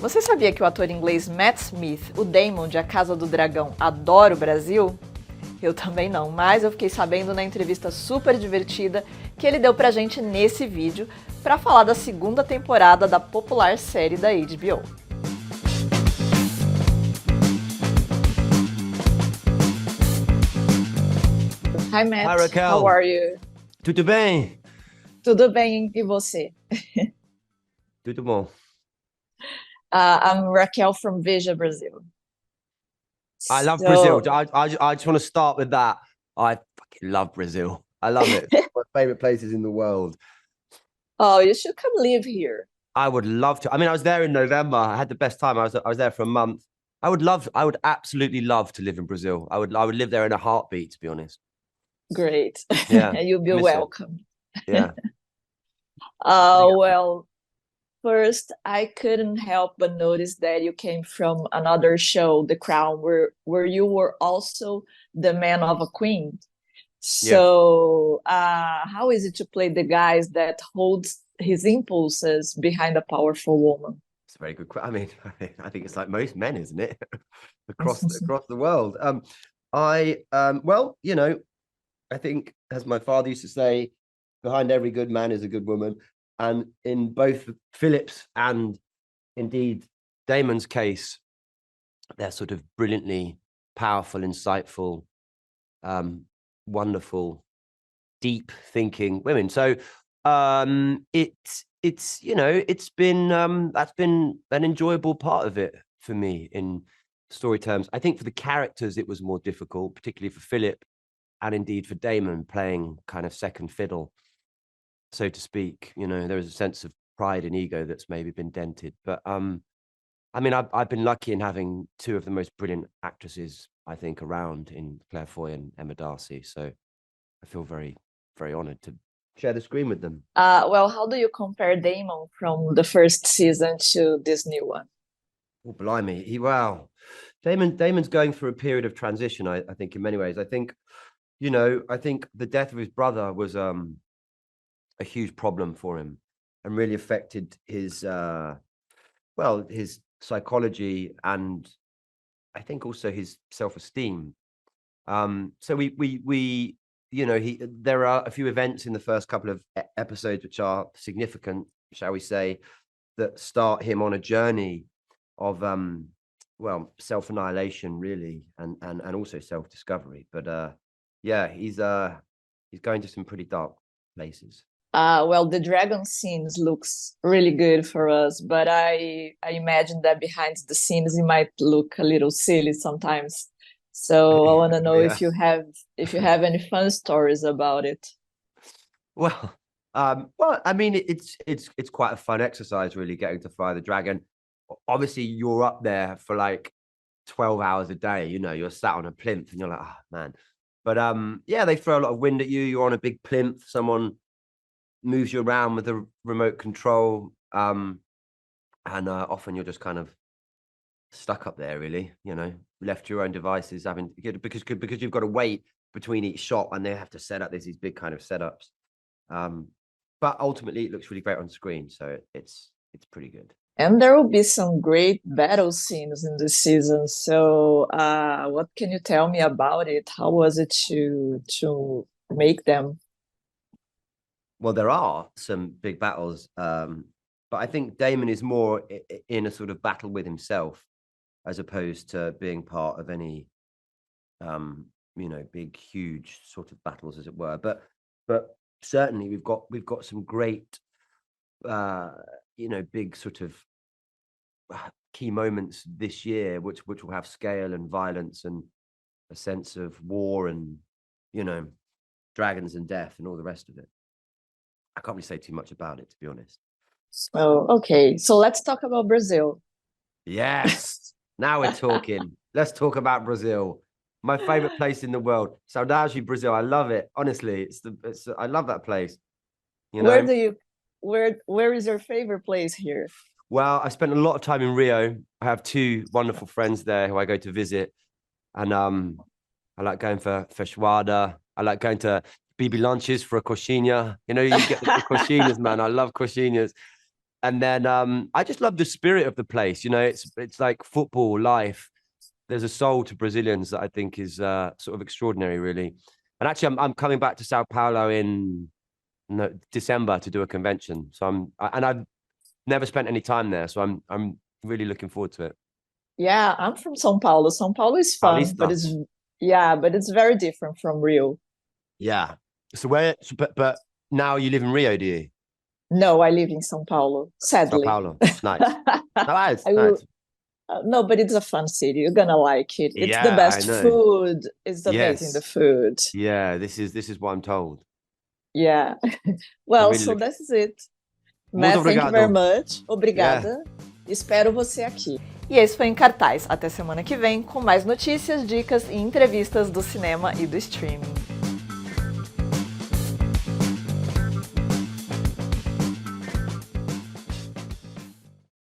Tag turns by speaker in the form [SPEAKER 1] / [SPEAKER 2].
[SPEAKER 1] Você sabia que o ator inglês Matt Smith, o Damon de A Casa do Dragão, adora o Brasil? Eu também não, mas eu fiquei sabendo na entrevista super divertida que ele deu pra gente nesse vídeo para falar da segunda temporada da popular série da HBO. Hi Matt,
[SPEAKER 2] Hi, Raquel.
[SPEAKER 1] how are you?
[SPEAKER 2] Tudo bem?
[SPEAKER 1] Tudo bem, e você?
[SPEAKER 2] Tudo bom.
[SPEAKER 1] I'm Raquel from Veja Brazil.
[SPEAKER 2] I love Brazil. I just want to start with that. I fucking love Brazil. I love it. It's one of my favorite places in the world.
[SPEAKER 1] Oh, you should come live here.
[SPEAKER 2] I would love to. I mean, I was there in November. I had the best time. I was there for a month. I would absolutely love to live in Brazil. I would live there in a heartbeat, to be honest.
[SPEAKER 1] Great.
[SPEAKER 2] Yeah.
[SPEAKER 1] You'll be
[SPEAKER 2] miss it.
[SPEAKER 1] welcome.
[SPEAKER 2] Yeah.
[SPEAKER 1] Well, first, I couldn't help but notice that you came from another show, The Crown, where you were also the man of a queen. So, how is it to play the guys that holds his impulses behind a powerful woman?
[SPEAKER 2] It's a very good question. I mean, I think it's like most men, isn't it? across the world. Well, you know, I think, as my father used to say, behind every good man is a good woman. And in both Philip's and indeed Damon's case, they're sort of brilliantly powerful, insightful, wonderful, deep thinking women. So it's you know, it's been that's been an enjoyable part of it for me in story terms. I think for the characters it was more difficult, particularly for Philip and indeed for Damon, playing kind of second fiddle, so to speak. You know, there is a sense of pride and ego that's maybe been dented. But I mean, I've been lucky in having two of the most brilliant actresses, I think, around in Claire Foy and Emma Darcy. So I feel very, very honoured to share the screen with them.
[SPEAKER 1] Well, how do you compare Damon from the first season to this new one?
[SPEAKER 2] Oh, blimey. Wow. Damon's going through a period of transition, I think, in many ways. I think, you know, I think the death of his brother was a huge problem for him and really affected his his psychology and I think also his self-esteem. So we you know, there are a few events in the first couple of episodes which are significant, shall we say, that start him on a journey of self-annihilation, really, and also self-discovery. But yeah, he's going to some pretty dark places.
[SPEAKER 1] Well, the dragon scenes looks really good for us, but I imagine that behind the scenes it might look a little silly sometimes. So I want to know if you have any fun stories about it.
[SPEAKER 2] Well, I mean, it's quite a fun exercise, really, getting to fly the dragon. Obviously, you're up there for like 12 hours a day. You know, you're sat on a plinth and you're like, oh man. But yeah, they throw a lot of wind at you. You're on a big plinth. Someone moves you around with a remote control, and often you're just kind of stuck up there, really. You know, left to your own devices, because you've got to wait between each shot, and they have to set up. There's these big kind of setups, but ultimately it looks really great on screen, so it's pretty good.
[SPEAKER 1] And there will be some great battle scenes in this season. So, what can you tell me about it? How was it to make them?
[SPEAKER 2] Well, there are some big battles, but I think Damon is more in a sort of battle with himself, as opposed to being part of any, you know, big, huge sort of battles, as it were. But certainly we've got some great, you know, big sort of key moments this year, which will have scale and violence and a sense of war and, you know, dragons and death and all the rest of it. I can't really say too much about it, to be honest.
[SPEAKER 1] Oh, okay. So let's talk about Brazil.
[SPEAKER 2] Yes. Now we're talking. Let's talk about Brazil. My favorite place in the world. Saudade, Brazil. I love it. Honestly, I love that place. You know?
[SPEAKER 1] Where is your favorite place here?
[SPEAKER 2] Well, I spent a lot of time in Rio. I have two wonderful friends there who I go to visit. And I like going for feijoada. I like going to BB lunches for a coxinha. You know, you get the coxinhas, man. I love coxinhas. And then I just love the spirit of the place. You know, it's like football life. There's a soul to Brazilians that I think is sort of extraordinary, really. And actually, I'm coming back to Sao Paulo in December to do a convention. So I've never spent any time there, so I'm really looking forward to it.
[SPEAKER 1] Yeah, I'm from São Paulo. São Paulo is fun,
[SPEAKER 2] Paulista.
[SPEAKER 1] but it's very different from Rio.
[SPEAKER 2] Yeah. So but now you live in Rio, do you?
[SPEAKER 1] No, I live in São Paulo, sadly.
[SPEAKER 2] Sao Paulo. Nice. Nice.
[SPEAKER 1] No, but it's a fun city. You're gonna like it. It's the
[SPEAKER 2] Yeah,
[SPEAKER 1] best
[SPEAKER 2] I know.
[SPEAKER 1] food. It's amazing, the food.
[SPEAKER 2] Yeah, this is what I'm told.
[SPEAKER 1] Yeah. Well,
[SPEAKER 2] really
[SPEAKER 1] so this is it.
[SPEAKER 2] Muito
[SPEAKER 1] Matt, thank you
[SPEAKER 2] obrigado.
[SPEAKER 1] very much. Obrigada. Espero você aqui. E esse foi Em Cartaz. Até semana que vem com mais notícias, dicas e entrevistas do cinema e do streaming.